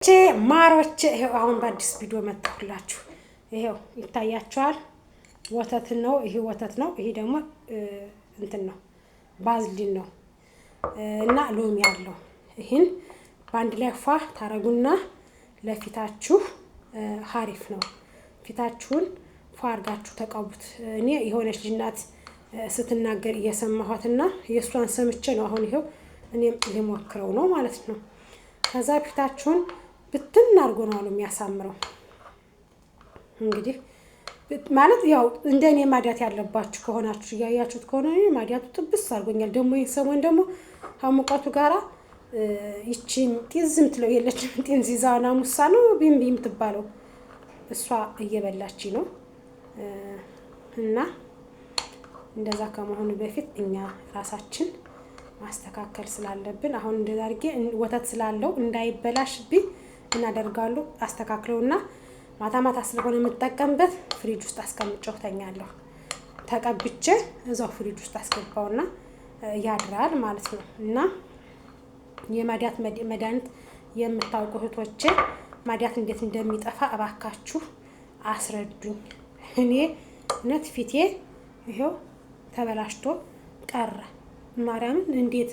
ማሮች ይሄው አሁን በአዲስ ቪዲዮ መጣሁላችሁ። ይሄው ይታያችኋል። ወተት ነው ይሄ ወተት ነው። ይሄ ደግሞ እንትን ነው ባዝሊን ነው እና ሎሚ ያለው ይሄን በአንድ ላይ ፏ ታረጉና ለፊታችሁ ሀሪፍ ነው። ፊታችሁን ፏ አርጋችሁ ተቀቡት። እኔ የሆነች ልጅናት ስትናገር እየሰማኋትና የእሷን ሰምቼ ነው አሁን ይሄው እኔም ልሞክረው ነው ማለት ነው። ከዛ ፊታችሁን ብትን አድርጎ ነው የሚያሳምረው። እንግዲህ ማለት ያው እንደኔ ማዲያት ያለባችሁ ከሆናችሁ ያያችሁት ከሆነ ማዲያቱ ጥብስ አድርጎኛል። ደግሞ ይሄ ሰሞን ደግሞ ከሙቀቱ ጋራ ይቺን ጢዝም ትለው የለችም ጢንዚዛና ሙሳ ነው ቢምቢም ትባለው እሷ እየበላች ነው። እና እንደዛ ከመሆኑ በፊት እኛ ራሳችን ማስተካከል ስላለብን አሁን እንደዛ አድርጌ ወተት ስላለው እንዳይበላሽብኝ እናደርጋለሁ። አስተካክለውና ማታ ማታ ስለሆነ የምጠቀምበት ፍሪጅ ውስጥ አስቀምጬው ተኛለሁ። ተቀብቼ እዛው ፍሪጅ ውስጥ አስገባውና ያድራል ማለት ነው። እና የማዲያት መድኃኒት የምታውቁ እህቶቼ ማዲያት እንዴት እንደሚጠፋ እባካችሁ አስረዱኝ። እኔ እውነት ፊቴ ይሄው ተበላሽቶ ቀረ። ማርያምን እንዴት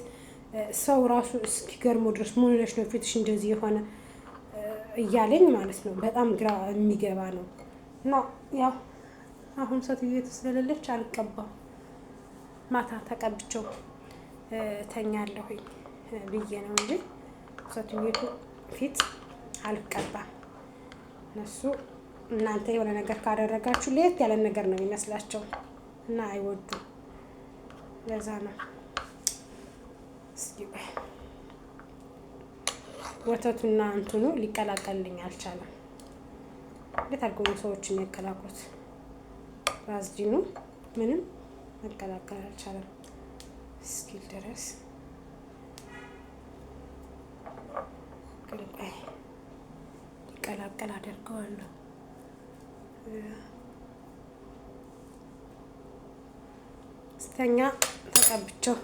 ሰው ራሱ እስኪገርመው ድረስ ምን ሆነሽ ነው ፊትሽ እንደዚህ የሆነ እያለኝ ማለት ነው። በጣም ግራ የሚገባ ነው። እና ያው አሁን ሰትዬ ስለሌለች አልቀባም። ማታ ተቀብቼው ተኛለሁኝ ብዬ ነው እንጂ ሰትዬቱ ፊት አልቀባም። እነሱ እናንተ የሆነ ነገር ካደረጋችሁ ለየት ያለ ነገር ነው የሚመስላቸው እና አይወዱም። ለዛ ነው ወተቱና እንትኑ ሊቀላቀልልኝ አልቻለም። እንዴት አድርገው ሰዎች የሚያቀላቅሉት? ባዝሊኑ ምንም መቀላቀል አልቻለም እስኪል ድረስ ሊቀላቀል አደርገዋለሁ። ስተኛ ተቀብቼው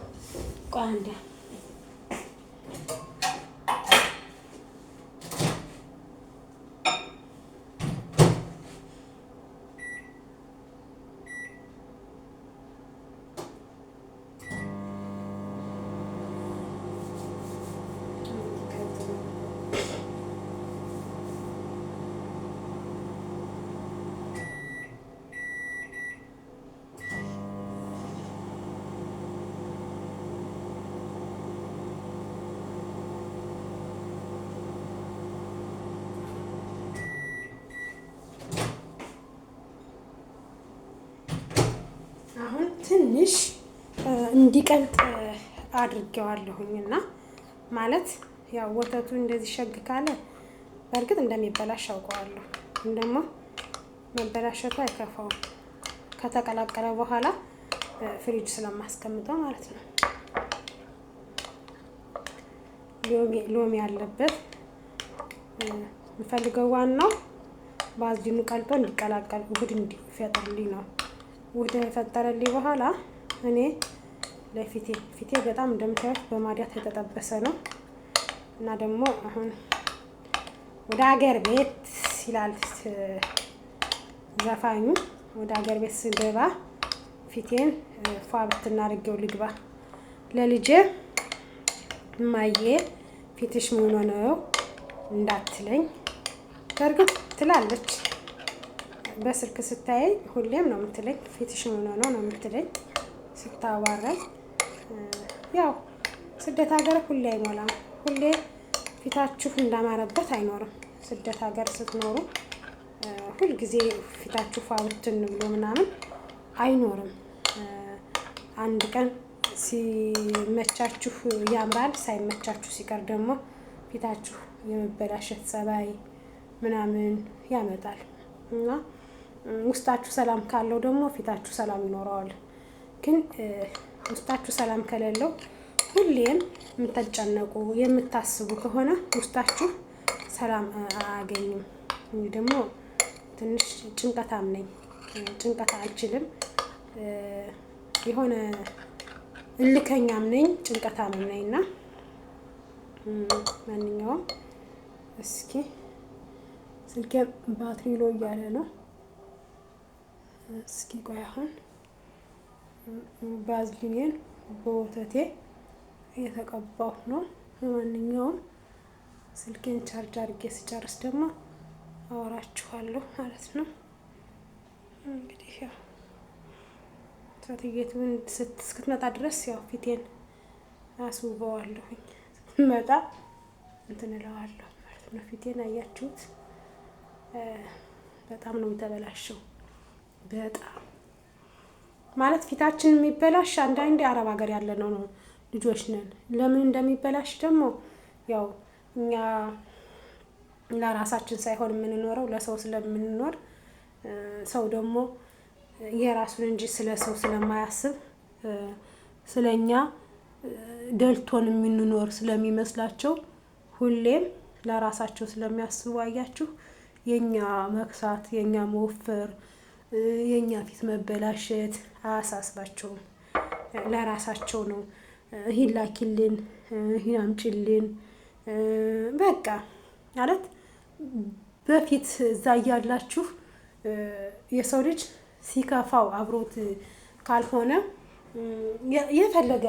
ቋንዳ ትንሽ እንዲቀልጥ አድርጌዋለሁኝና ማለት ያው ወተቱ እንደዚህ ሸግ ካለ በእርግጥ እንደሚበላሽ አውቀዋለሁ። ግን ደግሞ መበላሸቱ አይከፋውም ከተቀላቀለ በኋላ ፍሪጅ ስለማስቀምጠው ማለት ነው። ሎሚ ያለበት የምፈልገው ዋናው ባዝሊኑ ቀልጦ እንዲቀላቀል ውህድ እንዲፈጠርልኝ ነው። ውህድ የፈጠረልኝ በኋላ እኔ ፊቴ በጣም እንደምታዩት በማዲያት የተጠበሰ ነው። እና ደግሞ አሁን ወደ ሀገር ቤት ይላል ዘፋኙ። ወደ ሀገር ቤት ስገባ ፊቴን ፏ ብትናርገው ልግባ ለልጄ እማዬ ፊትሽ ምን ሆነ ነው እንዳትለኝ። በእርግጥ ትላለች በስልክ ስታይ ሁሌም ነው የምትለኝ ፊትሽ ምን ሆነ ነው የምትለኝ ስታዋራኝ። ያው ስደት ሀገር ሁሌ አይሞላም። ሁሌ ፊታችሁ እንዳማረበት አይኖርም። ስደት ሀገር ስትኖሩ ሁልጊዜ ፊታችሁ ፋውትን ብሎ ምናምን አይኖርም። አንድ ቀን ሲመቻችሁ ያምራል፣ ሳይመቻችሁ ሲቀር ደግሞ ፊታችሁ የመበላሸት ጸባይ ምናምን ያመጣል። እና ውስጣችሁ ሰላም ካለው ደግሞ ፊታችሁ ሰላም ይኖረዋል። ግን ውስጣችሁ ሰላም ከሌለው ሁሌም የምትጨነቁ የምታስቡ ከሆነ ውስጣችሁ ሰላም አያገኝም። እኔ ደግሞ ትንሽ ጭንቀታም ነኝ። ጭንቀት አልችልም። የሆነ እልከኛም ነኝ ጭንቀታም ነኝና ማንኛውም እስኪ ስልኬ ባትሪ ሎ እያለ ነው። እስኪ ቆይ አሁን ባዝሊኔን በወተቴ እየተቀባሁ ነው። ለማንኛውም ስልኬን ቻርጅ አድርጌ ስጨርስ ደግሞ አወራችኋለሁ ማለት ነው። እንግዲህ ያው ሰትየቱ እስክትመጣ ድረስ ያው ፊቴን አስውበዋለሁኝ። ስትመጣ እንትን እለዋለሁ ማለት ነው። ፊቴን አያችሁት? በጣም ነው የተበላሸው። በጣም ማለት ፊታችን የሚበላሽ አንዳንዴ አረብ ሀገር ያለ ነው ልጆች ነን። ለምን እንደሚበላሽ ደግሞ ያው እኛ ለራሳችን ሳይሆን የምንኖረው ለሰው ስለምንኖር፣ ሰው ደግሞ የራሱን እንጂ ስለ ሰው ስለማያስብ ስለኛ ደልቶን የምንኖር ስለሚመስላቸው ሁሌም ለራሳቸው ስለሚያስቡ አያችሁ፣ የኛ መክሳት፣ የኛ መወፈር፣ የኛ ፊት መበላሸት አያሳስባቸውም። ለራሳቸው ነው። ይሄን ላኪልን፣ ይሄን አምጪልን፣ በቃ ማለት በፊት እዛ እያላችሁ የሰው ልጅ ሲከፋው አብሮት ካልሆነ የፈለገ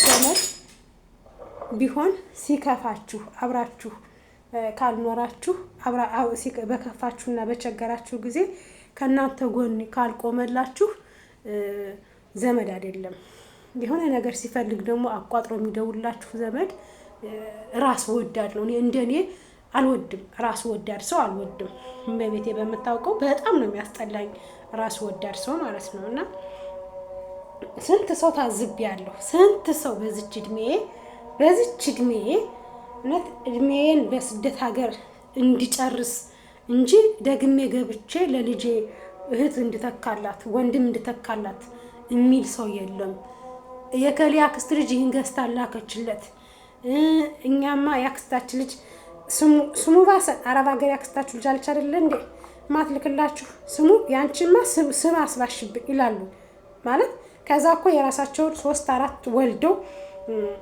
ዘመድ ቢሆን ሲከፋችሁ አብራችሁ ካልኖራችሁ በከፋችሁና በቸገራችሁ ጊዜ ከእናንተ ጎን ካልቆመላችሁ ዘመድ አይደለም። የሆነ ነገር ሲፈልግ ደግሞ አቋጥሮ የሚደውላችሁ ዘመድ ራስ ወዳድ ነው። እንደኔ አልወድም፣ ራስ ወዳድ ሰው አልወድም። በቤቴ በምታውቀው በጣም ነው የሚያስጠላኝ ራስ ወዳድ ሰው ማለት ነው። እና ስንት ሰው ታዝቤያለሁ። ስንት ሰው በዚች እድሜ እውነት እድሜን በስደት ሀገር እንዲጨርስ እንጂ ደግሜ ገብቼ ለልጄ እህት እንድተካላት ወንድም እንድተካላት የሚል ሰው የለም። የከሌ አክስት ልጅ ይህን ገዝታ ላከችለት። እኛማ የአክስታችን ልጅ ስሙ ባሰ። አረብ ሀገር ያክስታችሁ ልጅ አለች አይደለ እንዴ ማትልክላችሁ ስሙ ያንቺማ ስም አስባሽብኝ ይላሉ ማለት። ከዛ እኮ የራሳቸውን 3 4 ወልደው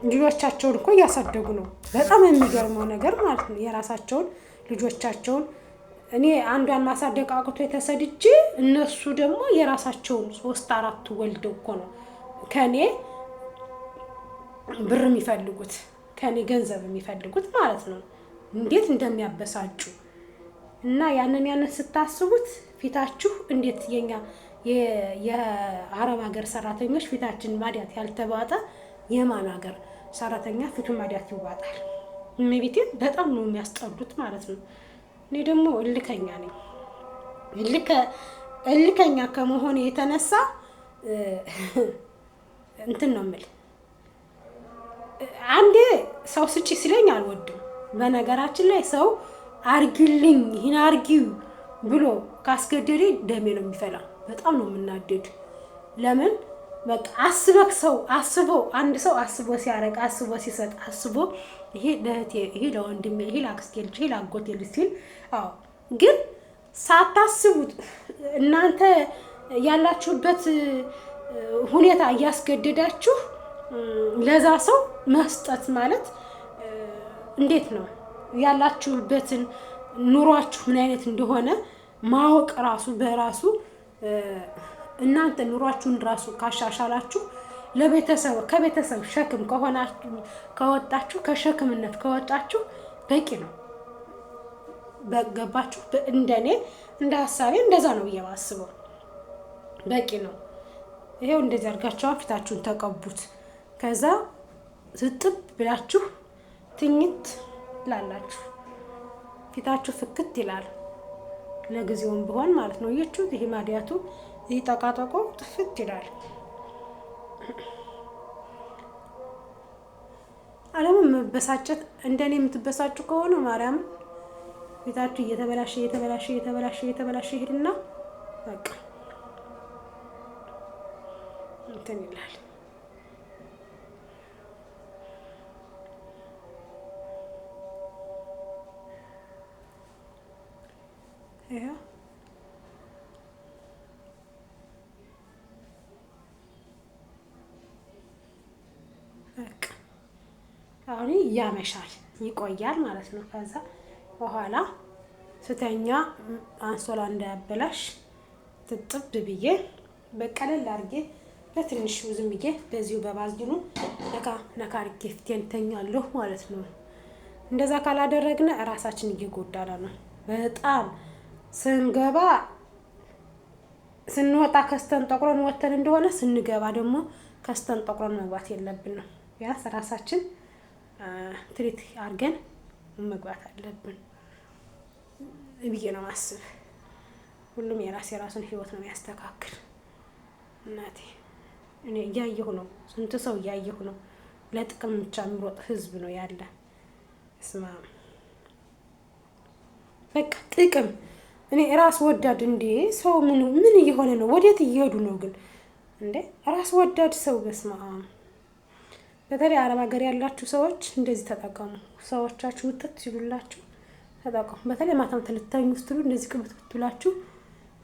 ልጆቻቸውን እኮ እያሳደጉ ነው። በጣም የሚገርመው ነገር ማለት ነው የራሳቸውን ልጆቻቸውን እኔ አንዷን ማሳደግ አቅቶ የተሰድጄ እነሱ ደግሞ የራሳቸውን 3 4 ወልደው እኮ ነው ከኔ ብር የሚፈልጉት፣ ከኔ ገንዘብ የሚፈልጉት ማለት ነው። እንዴት እንደሚያበሳጩ እና ያንን ስታስቡት ፊታችሁ እንዴት የአረብ ሀገር ሰራተኞች ፊታችን ማዲያት ያልተባጠ የማን ሀገር ሰራተኛ ፊቱን ማዲያት ይዋጣል? እመቤቴን በጣም ነው የሚያስጠሉት ማለት ነው። እኔ ደግሞ እልከኛ ነኝ። እልከኛ ከመሆኔ የተነሳ እንትን ነው የምል። አንዴ ሰው ስጪ ሲለኝ አልወድም። በነገራችን ላይ ሰው አርጊልኝ ይህን አርጊው ብሎ ካስገደደኝ ደሜ ነው የሚፈላ። በጣም ነው የምናደድ። ለምን በቃ ሰው አንድ ሰው አስቦ ሲያረግ፣ አስቦ ሲሰጥ፣ አስቦ ይሄ ለእህቴ፣ ይሄ ለወንድሜ፣ ይሄ ለአክስቴ ልጅ፣ ይሄ ለአጎቴ ልጅ ሲል፣ አዎ ግን ሳታስቡት እናንተ ያላችሁበት ሁኔታ እያስገደዳችሁ ለዛ ሰው መስጠት ማለት እንዴት ነው? ያላችሁበትን ኑሯችሁ ምን አይነት እንደሆነ ማወቅ ራሱ በራሱ እናንተ ኑሯችሁን ራሱ ካሻሻላችሁ ከቤተሰብ ሸክም ከወጣችሁ ከሸክምነት ከወጣችሁ በቂ ነው። በገባችሁ? እንደኔ እንደ ሀሳቤ እንደዛ ነው ብዬ ማስበው። በቂ ነው። ይሄው እንደዚህ አድርጋችሁ ፊታችሁን ተቀቡት። ከዛ ዝጥብ ብላችሁ ትኝት ላላችሁ ፊታችሁ ፍክት ይላል። ለጊዜውም ቢሆን ማለት ነው። እየችሁት ይሄ ማዲያቱ ይሄ ጠቃጠቆ ጥፍት ይላል። አለምን መበሳጨት እንደኔ የምትበሳጩ ከሆነ ማርያም ፊታችሁ እየተበላሸ ይሄድና በቃ እንትን ይላል። ይሄው በቃ አሁን ያመሻል ይቆያል ማለት ነው። ከዛ በኋላ ስተኛ አንሶላ እንዳያበላሽ ትጥብ ብዬ በቀለል አድርጌ ለትንሽ ዝም ብዬ በዚሁ በባዝሊኑ ነካ አድርጌ ፊቴን ተኛለሁ ማለት ነው። እንደዛ ካላደረግን ራሳችን እየጎዳን ነው በጣም። ስንወጣ ከስተን ጠቁረን ወተን እንደሆነ ስንገባ ደግሞ ከስተን ጠቁረን መግባት የለብንም። ቢያንስ ራሳችን ትሪት አድርገን መግባት አለብን ብዬ ነው ማስብ። ሁሉም የራሱን ህይወት ነው የሚያስተካክል። እናቴ እኔ እያየሁ ነው፣ ስንት ሰው እያየሁ ነው። ለጥቅም ብቻ የሚሮጥ ህዝብ ነው ያለ። እስማ በቃ ጥቅም እኔ ራስ ወዳድ እንዴ! ሰው ምን እየሆነ ነው? ወዴት እየሄዱ ነው ግን እንዴ? ራስ ወዳድ ሰው በስማ። በተለይ አረብ ሀገር ያላችሁ ሰዎች እንደዚህ ተጠቀሙ። ሰዎቻችሁ ውጥት ሲሉላችሁ ተጠቀሙ። በተለይ ማታም ተልተኙ ስትሉ እንደዚህ ቅብት ብትላችሁ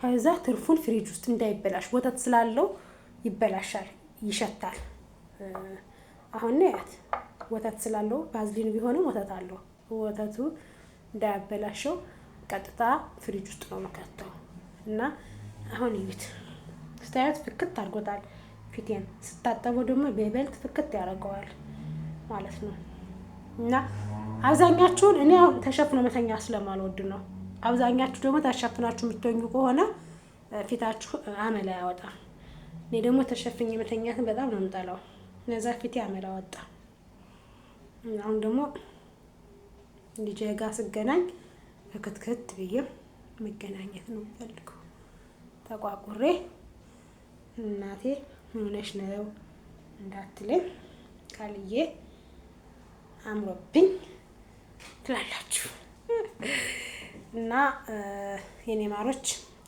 ከዛ ትርፉን ፍሪጅ ውስጥ እንዳይበላሽ፣ ወተት ስላለው ይበላሻል፣ ይሸታል። አሁን ያት ወተት ስላለው ባዝሊን ቢሆንም ወተት አለው። ወተቱ እንዳያበላሸው ቀጥታ ፍሪጅ ውስጥ ነው የምከተው እና አሁን ይዩት ስታዩት ፍክት አድርጎታል ፊቴን። ስታጠበው ደግሞ በይበልጥ ፍክት ያደርገዋል ማለት ነው። እና አብዛኛችሁን እኔ አሁን ተሸፍኖ መተኛ ስለማልወድ ነው። አብዛኛችሁ ደግሞ ተሸፍናችሁ የምትተኙ ከሆነ ፊታችሁ አመል አያወጣም። እኔ ደግሞ ተሸፍኜ መተኛትን በጣም ነው የምጠላው። ለዛ ፊቴ አመል አወጣ። አሁን ደግሞ ልጄ ጋር ስገናኝ በክትክት ብዬ መገናኘት ነው የምፈልገው። ተቋቁሬ እናቴ ምን ሆነሽ ነው እንዳትለኝ ካልዬ አምሮብኝ ትላላችሁ። እና የኔ ማሮች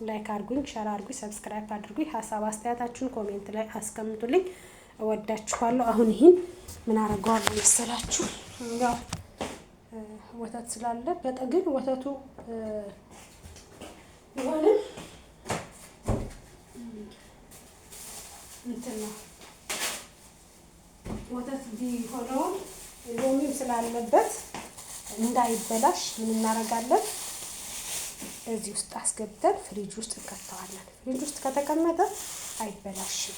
ላይክ አድርጉኝ፣ ሼር አድርጉኝ፣ ሰብስክራይብ አድርጉኝ። ሀሳብ አስተያየታችሁን ኮሜንት ላይ አስቀምጡልኝ። እወዳችኋለሁ። አሁን ይሄን ምን አደርገዋለሁ መሰላችሁ? ያው ወተት ስላለ ግን ወተቱ ቢሆንም እንትን ነው ወተት ቢሆነውም ሎሚም ስላለበት እንዳይበላሽ ምን እናደርጋለን? እዚህ ውስጥ አስገብተን ፍሪጅ ውስጥ እንከተዋለን። ፍሪጅ ውስጥ ከተቀመጠ አይበላሽም።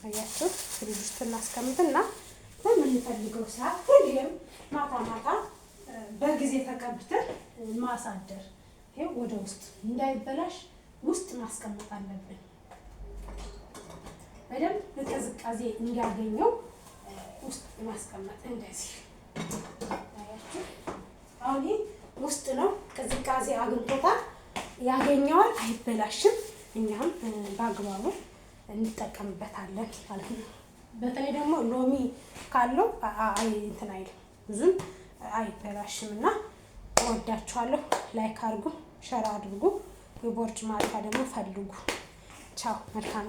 አያችሁ፣ ፍሪጅ ውስጥ እናስቀምጥና በምንፈልገው ሰዓት ሁሌም ማታ በጊዜ ተቀብተን ማሳደር። ይሄው ወደ ውስጥ እንዳይበላሽ ውስጥ ማስቀመጥ አለብን። በደንብ ቅዝቃዜ እንዲያገኘው ውስጥ ማስቀመጥ እንደዚህ። አያችሁ፣ አሁን ውስጥ ነው ቅዝቃዜ አግኝቶታል፣ ያገኘዋል፣ አይበላሽም። እኛም በአግባቡ እንጠቀምበታለን ማለት ነው። በተለይ ደግሞ ሎሚ ካለው እንትን አይልም፣ ብዙም አይበላሽም። እና እወዳችኋለሁ። ላይክ አድርጉ፣ ሸር አድርጉ። የቦርጭ ማጥፋ ደግሞ ፈልጉ። ቻው፣ መልካም